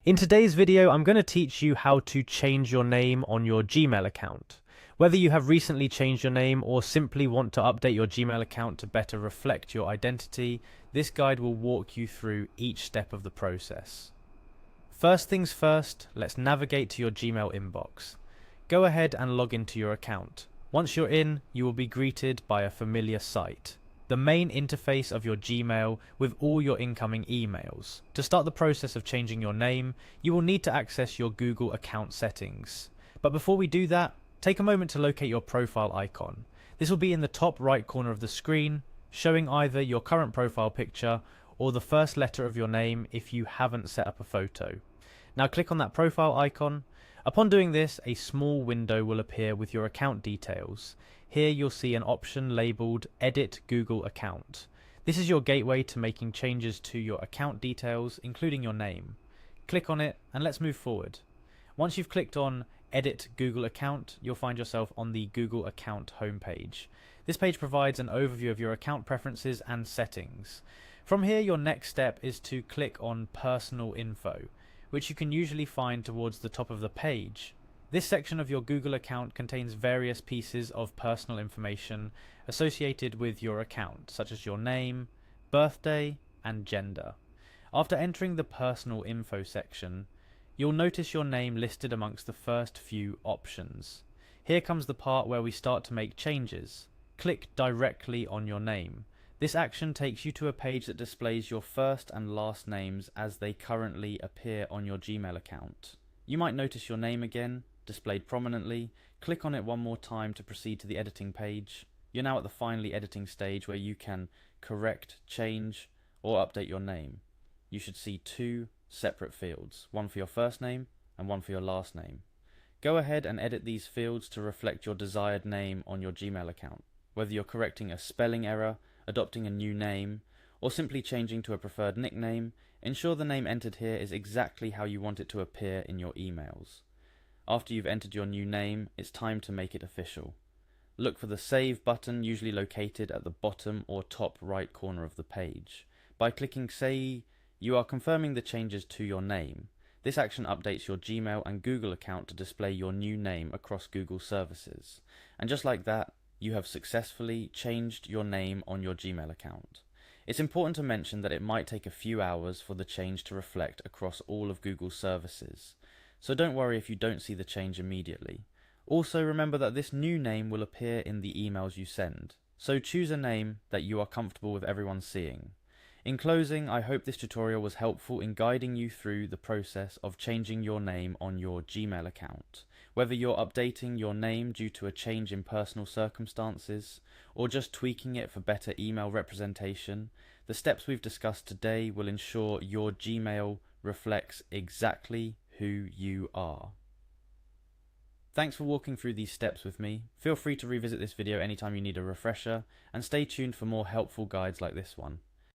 In today's video, I'm going to teach you how to change your name on your Gmail account. Whether you have recently changed your name or simply want to update your Gmail account to better reflect your identity, this guide will walk you through each step of the process. First things first, let's navigate to your Gmail inbox. Go ahead and log into your account. Once you're in, you will be greeted by a familiar site, the main interface of your Gmail with all your incoming emails. To start the process of changing your name, you will need to access your Google account settings. But before we do that, take a moment to locate your profile icon. This will be in the top right corner of the screen, showing either your current profile picture or the first letter of your name if you haven't set up a photo. Now click on that profile icon. Upon doing this, a small window will appear with your account details. Here you'll see an option labeled Edit Google Account. This is your gateway to making changes to your account details, including your name. Click on it and let's move forward. Once you've clicked on Edit Google Account, you'll find yourself on the Google Account homepage. This page provides an overview of your account preferences and settings. From here, your next step is to click on Personal Info, which you can usually find towards the top of the page. This section of your Google account contains various pieces of personal information associated with your account, such as your name, birthday, and gender. After entering the Personal Info section, you'll notice your name listed amongst the first few options. Here comes the part where we start to make changes. Click directly on your name. This action takes you to a page that displays your first and last names as they currently appear on your Gmail account. You might notice your name again, displayed prominently. Click on it one more time to proceed to the editing page. You're now at the finally editing stage where you can correct, change, or update your name. You should see two separate fields, one for your first name and one for your last name. Go ahead and edit these fields to reflect your desired name on your Gmail account. Whether you're correcting a spelling error, adopting a new name, or simply changing to a preferred nickname, ensure the name entered here is exactly how you want it to appear in your emails. After you've entered your new name, it's time to make it official. Look for the Save button, usually located at the bottom or top right corner of the page. By clicking Save, you are confirming the changes to your name. This action updates your Gmail and Google account to display your new name across Google services. And just like that, you have successfully changed your name on your Gmail account. It's important to mention that it might take a few hours for the change to reflect across all of Google's services, so don't worry if you don't see the change immediately. Also remember that this new name will appear in the emails you send, so choose a name that you are comfortable with everyone seeing. In closing, I hope this tutorial was helpful in guiding you through the process of changing your name on your Gmail account. Whether you're updating your name due to a change in personal circumstances, or just tweaking it for better email representation, the steps we've discussed today will ensure your Gmail reflects exactly who you are. Thanks for walking through these steps with me. Feel free to revisit this video anytime you need a refresher, and stay tuned for more helpful guides like this one.